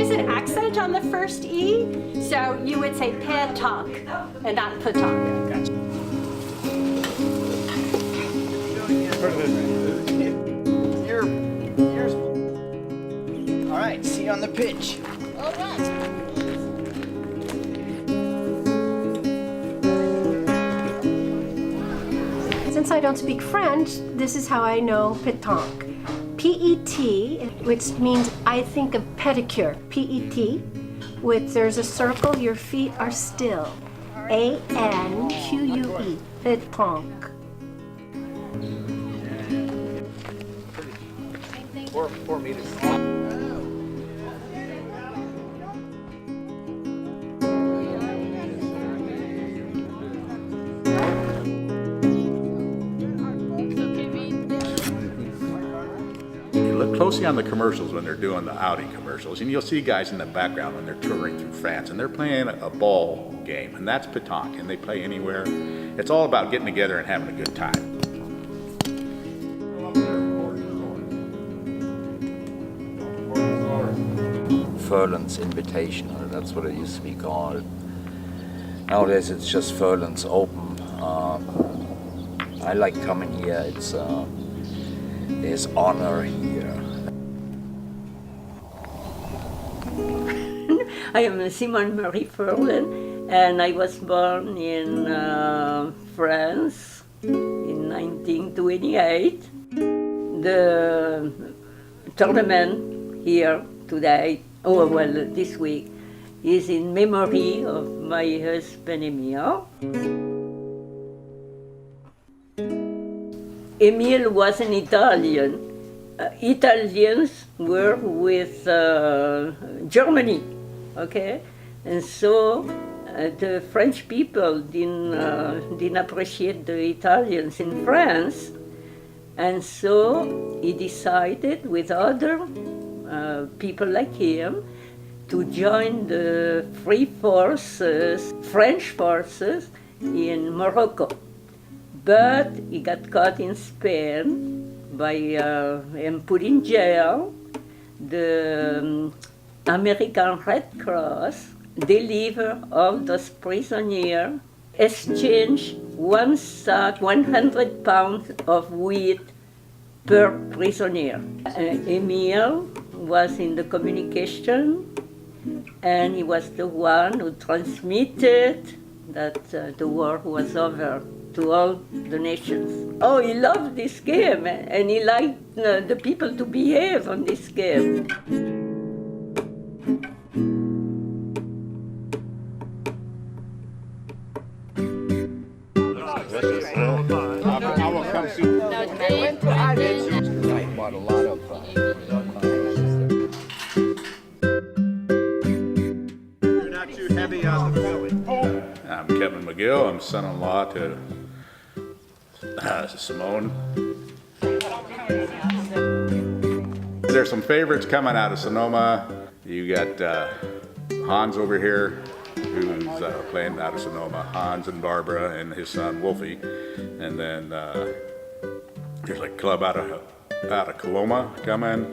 is an accent on the first E, so you would say petanque and not petanque. Gotcha. All right, see you on the pitch. All right. Since I don't speak French, this is how I know petanque. P-E-T, which means I think of pedicure. P-E-T, with there's a circle, your feet are still. A-N-Q-U-E, petanque. 4 meters. Look closely on the commercials when they're doing the Audi commercials, and you'll see guys in the background when they're touring through France, and they're playing a ball game, and that's petanque, and they play anywhere. It's all about getting together and having a good time. Furlan's Invitational, that's what it used to be called. Nowadays it's just Furlan's Open. I like coming here, there's honor here. I am Simone Marie Furlan, and I was born in France in 1928. The tournament here today, this week, is in memory of my husband Emile. Emile was an Italian. Italians were with Germany, okay? And so the French people didn't appreciate the Italians in France, and so he decided with other people like him to join the Free Forces, French forces in Morocco. But he got caught in Spain by and put in jail. The American Red Cross delivered all those prisoners, exchanged 1 sack, 100 pounds of wheat per prisoner. Emile was in the communication, and he was the one who transmitted that the war was over to all the nations. Oh, he loved this game, and he liked the people to behave on this game. I will come soon. I bought a lot of You're not too heavy on the belly. I'm Kevin McGill. I'm son-in-law to Simone. There's some favorites coming out of Sonoma. You got Hans over here, who's playing out of Sonoma. Hans and Barbara and his son Wolfie. And then there's a club out of Coloma coming.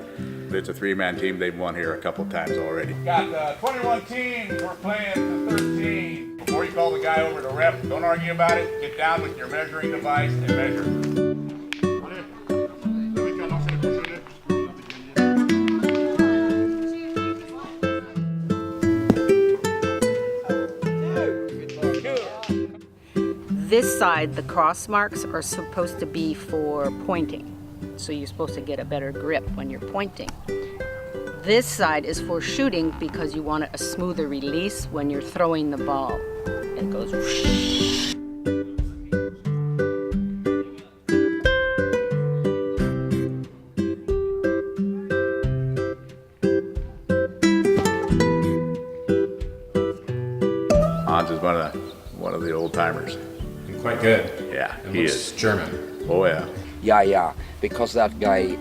It's a 3-man team. They've won here a couple times already. Got 21 teams. We're playing the 13. Before you call the guy over to ref, don't argue about it. Get down with your measuring device and measure. This side, the cross marks are supposed to be for pointing. So you're supposed to get a better grip when you're pointing. This side is for shooting because you want a smoother release when you're throwing the ball. It goes whoosh. Hans is one of the old timers. Quite good. Yeah, It he looks is. German. Oh yeah. Yeah, because that guy,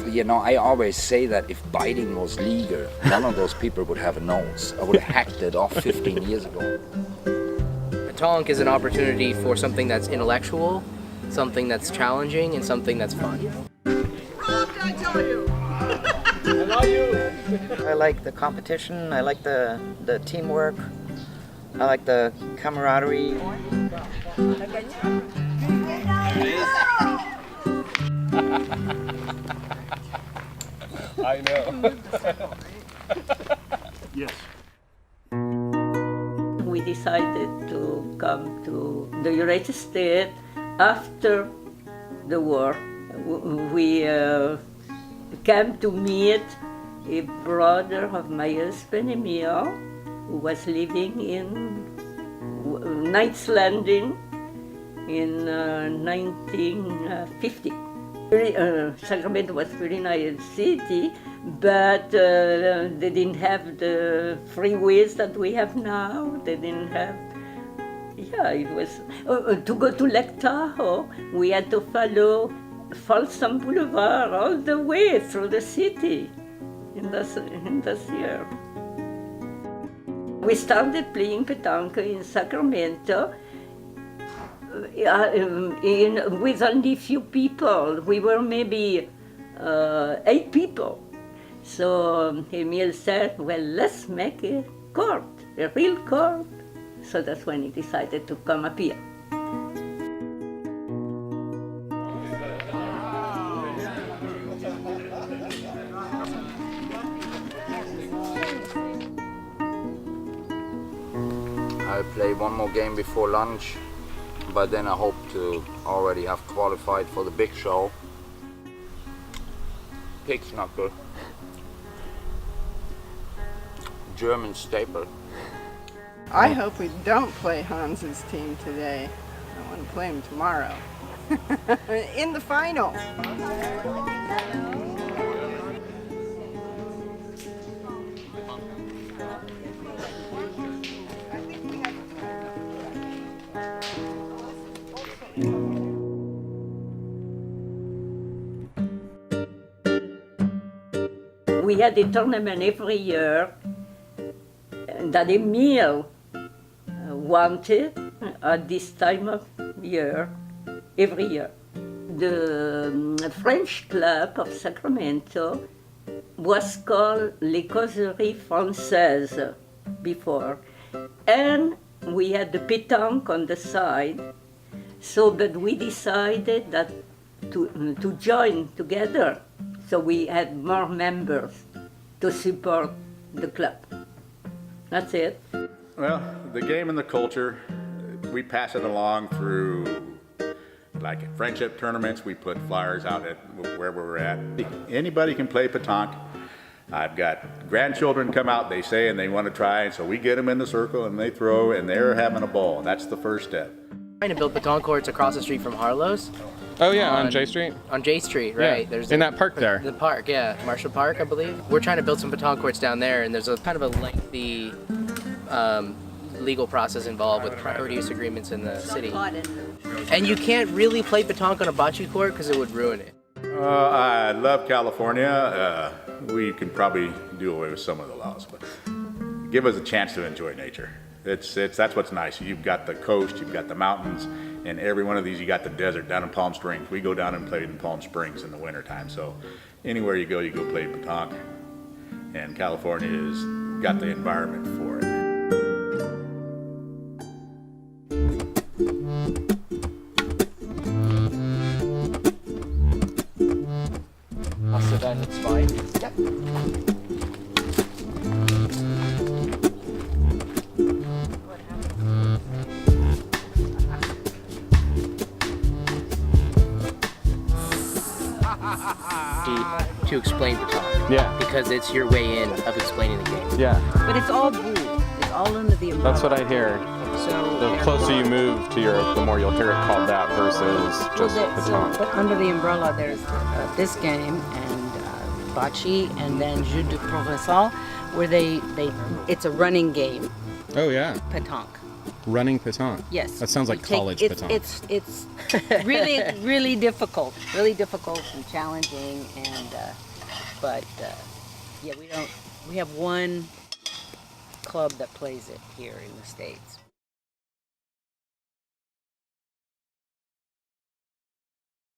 you know, I always say that if biting was legal, none of those people would have a nose. I would have hacked it off 15 years ago. Petanque is an opportunity for something that's intellectual, something that's challenging, and something that's fun. Rob, did I tell you? I love you. I like the competition. I like the teamwork. I like the camaraderie. I know. Yes. We decided to come to the United States after the war. We came to meet a brother of my husband, Emile, who was living in Knight's Landing in 1950. Sacramento was a very nice city, but they didn't have the freeways that we have now. They didn't have, it was, to go to Lake Tahoe, we had to follow Folsom Boulevard all the way through the city in this year. We started playing petanque in Sacramento with only few people. We were maybe 8 people. So Emile said, well, let's make a court, a real court. So that's when he decided to come up here. I'll play one more game before lunch, but then I hope to already have qualified for the big show. Pig's knuckle. German staple. I hope we don't play Hans's team today. I want to play him tomorrow. In the final. We had a tournament every year that Emile wanted at this time of year, every year. The French club of Sacramento was called Les Causeries Françaises before, and we had the pétanque on the side. So, but we decided that to join together, so we had more members to support the club. That's it. Well, the game and the culture, we pass it along through, like at friendship tournaments, we put flyers out at wherever we're at. Anybody can play petanque. I've got grandchildren come out, they say, and they want to try, and so we get them in the circle and they throw, and they're having a ball. That's the first step. Trying to build petanque courts across the street from Harlow's. Oh yeah, on J Street? On J Street, right. Yeah. There's in that park there. The park, yeah. Marshall Park, I believe. We're trying to build some petanque courts down there, and there's a kind of a lengthy legal process involved with priority use agreements in the city. And you can't really play petanque on a bocce court because it would ruin it. I love California. We can probably do away with some of the laws, but give us a chance to enjoy nature. That's what's nice. You've got the coast, you've got the mountains, and every one of these, you got the desert down in Palm Springs. We go down and play in Palm Springs in the wintertime. So anywhere you go play petanque. And California has got the environment for it. Hast du deine 2? Ja. To explain petanque. Yeah. Because it's your way in of explaining the game. Yeah. But it's all blue. It's all under the umbrella. That's what I hear. So The closer you move to Europe, the more you'll hear it called that versus just petanque. but under the umbrella, there's this game and bocce, and then jeu de provençal, where it's a running game, Oh yeah, petanque. running petanque. Yes. That sounds like You take- college it's, petanque. It's really difficult and challenging, and but yeah, we have one club that plays it here in the States.